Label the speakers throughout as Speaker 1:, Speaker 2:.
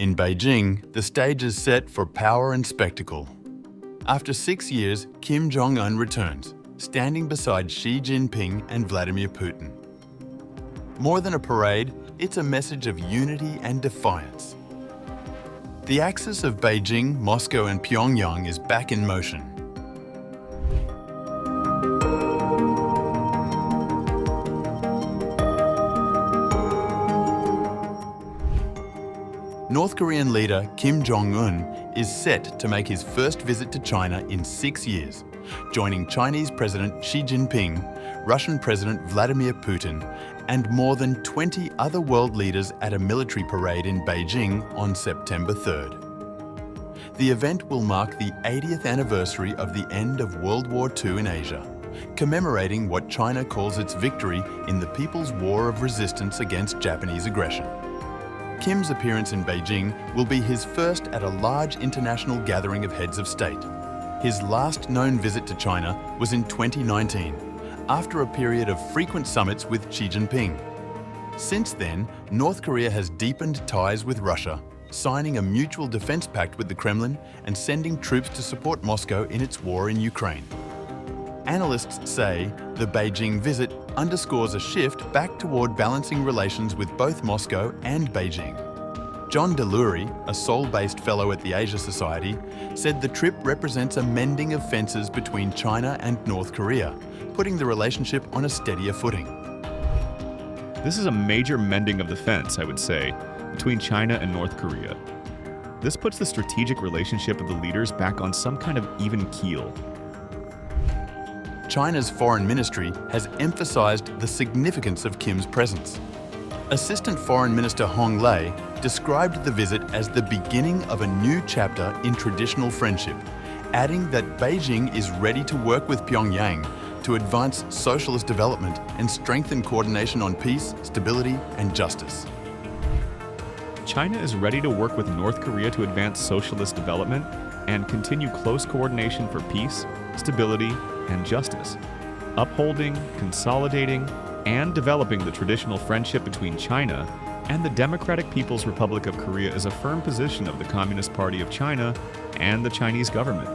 Speaker 1: In Beijing, the stage is set for power and spectacle. After 6 years, Kim Jong Un returns, standing beside Xi Jinping and Vladimir Putin. More than a parade, it's a message of unity and defiance. The axis of Beijing, Moscow and Pyongyang is back in motion. North Korean leader Kim Jong Un is set to make his first visit to China in 6 years, joining Chinese President Xi Jinping, Russian President Vladimir Putin, and more than 20 other world leaders at a military parade in Beijing on September 3rd. The event will mark the 80th anniversary of the end of World War II in Asia, commemorating what China calls its victory in the People's War of Resistance against Japanese aggression. Kim's appearance in Beijing will be his first at a large international gathering of heads of state. His last known visit to China was in 2019, after a period of frequent summits with Xi Jinping. Since then, North Korea has deepened ties with Russia, signing a mutual defense pact with the Kremlin and sending troops to support Moscow in its war in Ukraine. Analysts say the Beijing visit underscores a shift back toward balancing relations with both Moscow and Beijing. John Delury, a Seoul-based fellow at the Asia Society, said the trip represents a mending of fences between China and North Korea, putting the relationship on a steadier footing.
Speaker 2: This is a major mending of the fence, I would say, between China and North Korea. This puts the strategic relationship of the leaders back on some kind of even keel.
Speaker 1: China's foreign ministry has emphasized the significance of Kim's presence. Assistant Foreign Minister Hong Lei described the visit as the beginning of a new chapter in traditional friendship, adding that Beijing is ready to work with Pyongyang to advance socialist development and strengthen coordination on peace, stability, and justice.
Speaker 2: China is ready to work with North Korea to advance socialist development and continue close coordination for peace, stability, and justice, upholding, consolidating, and developing the traditional friendship between China and the Democratic People's Republic of Korea is a firm position of the Communist Party of China and the Chinese government.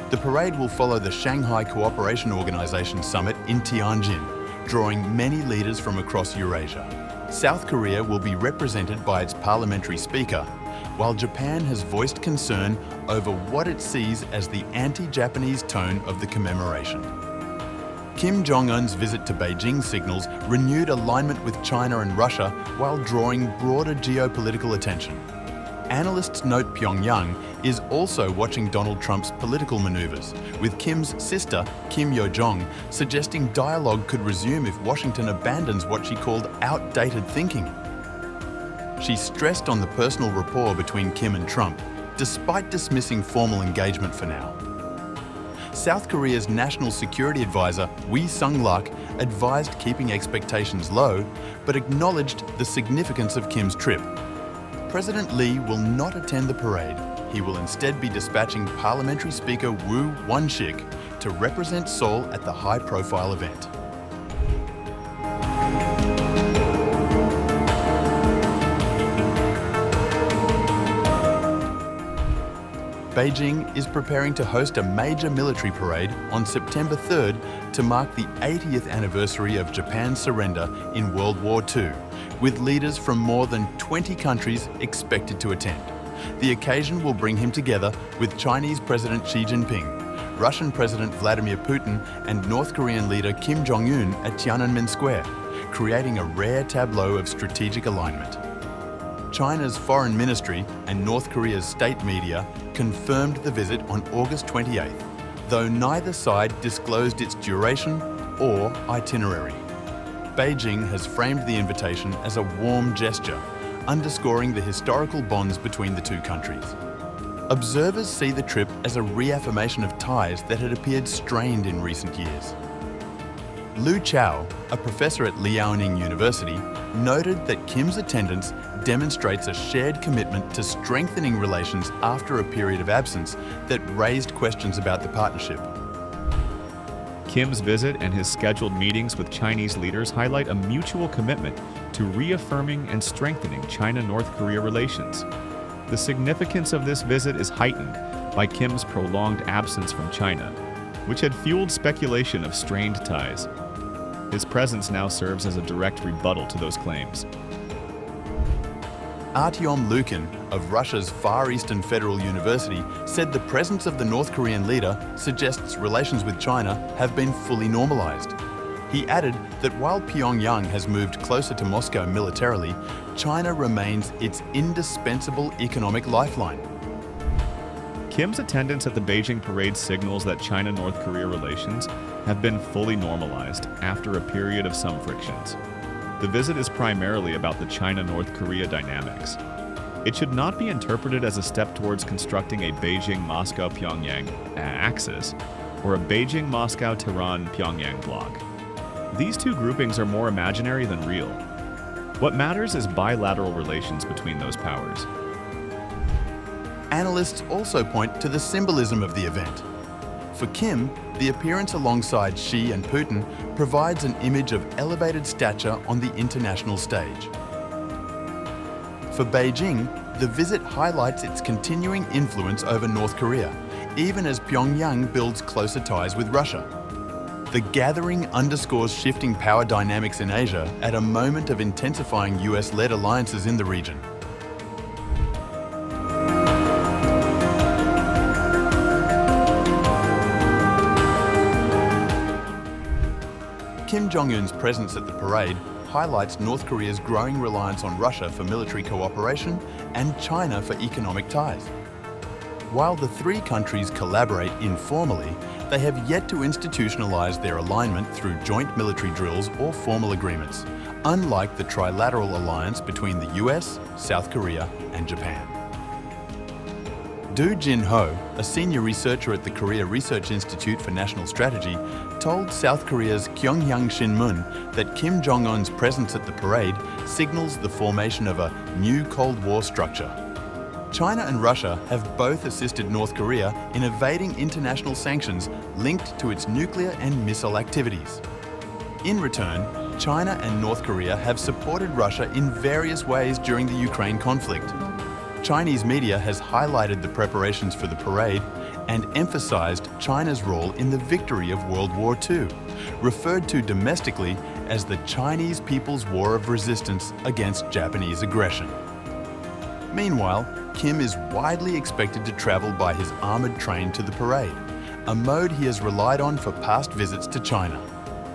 Speaker 1: The parade will follow the Shanghai Cooperation Organization Summit in Tianjin, drawing many leaders from across Eurasia. South Korea will be represented by its parliamentary speaker, while Japan has voiced concern over what it sees as the anti-Japanese tone of the commemoration. Kim Jong Un's visit to Beijing signals renewed alignment with China and Russia while drawing broader geopolitical attention. Analysts note Pyongyang is also watching Donald Trump's political maneuvers, with Kim's sister, Kim Yo-jong, suggesting dialogue could resume if Washington abandons what she called outdated thinking. She stressed on the personal rapport between Kim and Trump, despite dismissing formal engagement for now. South Korea's National Security Advisor, Wee Sung-lak, advised keeping expectations low, but acknowledged the significance of Kim's trip. President Lee will not attend the parade. He will instead be dispatching Parliamentary Speaker Woo Won-shik to represent Seoul at the high-profile event. Beijing is preparing to host a major military parade on September 3rd to mark the 80th anniversary of Japan's surrender in World War II, with leaders from more than 20 countries expected to attend. The occasion will bring him together with Chinese President Xi Jinping, Russian President Vladimir Putin, and North Korean leader Kim Jong Un at Tiananmen Square, creating a rare tableau of strategic alignment. China's foreign ministry and North Korea's state media confirmed the visit on August 28th, though neither side disclosed its duration or itinerary. Beijing has framed the invitation as a warm gesture, underscoring the historical bonds between the two countries. Observers see the trip as a reaffirmation of ties that had appeared strained in recent years. Lu Chao, a professor at Liaoning University, noted that Kim's attendance demonstrates a shared commitment to strengthening relations after a period of absence that raised questions about the partnership.
Speaker 2: Kim's visit and his scheduled meetings with Chinese leaders highlight a mutual commitment to reaffirming and strengthening China-North Korea relations. The significance of this visit is heightened by Kim's prolonged absence from China, which had fueled speculation of strained ties. His presence now serves as a direct rebuttal to those claims.
Speaker 1: Artyom Lukin of Russia's Far Eastern Federal University said the presence of the North Korean leader suggests relations with China have been fully normalized. He added that while Pyongyang has moved closer to Moscow militarily, China remains its indispensable economic lifeline.
Speaker 2: Kim's attendance at the Beijing parade signals that China-North Korea relations have been fully normalized after a period of some frictions. The visit is primarily about the China-North Korea dynamics. It should not be interpreted as a step towards constructing a Beijing-Moscow-Pyongyang axis or a Beijing-Moscow-Tehran-Pyongyang bloc. These two groupings are more imaginary than real. What matters is bilateral relations between those powers.
Speaker 1: Analysts also point to the symbolism of the event. For Kim, the appearance alongside Xi and Putin provides an image of elevated stature on the international stage. For Beijing, the visit highlights its continuing influence over North Korea, even as Pyongyang builds closer ties with Russia. The gathering underscores shifting power dynamics in Asia at a moment of intensifying US-led alliances in the region. Kim Jong Un's presence at the parade highlights North Korea's growing reliance on Russia for military cooperation and China for economic ties. While the three countries collaborate informally, they have yet to institutionalize their alignment through joint military drills or formal agreements, unlike the trilateral alliance between the US, South Korea, and Japan. Do Jin-ho, a senior researcher at the Korea Research Institute for National Strategy, told South Korea's Kyongyang Shinmun that Kim Jong Un's presence at the parade signals the formation of a new Cold War structure. China and Russia have both assisted North Korea in evading international sanctions linked to its nuclear and missile activities. In return, China and North Korea have supported Russia in various ways during the Ukraine conflict. Chinese media has highlighted the preparations for the parade and emphasized China's role in the victory of World War II, referred to domestically as the Chinese People's War of Resistance against Japanese aggression. Meanwhile, Kim is widely expected to travel by his armored train to the parade, a mode he has relied on for past visits to China.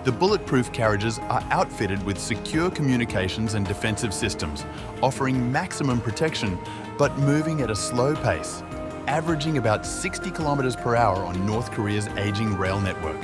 Speaker 1: The Bulletproof carriages are outfitted with secure communications and defensive systems, offering maximum protection but moving at a slow pace, averaging about 60 kilometers per hour on North Korea's aging rail network.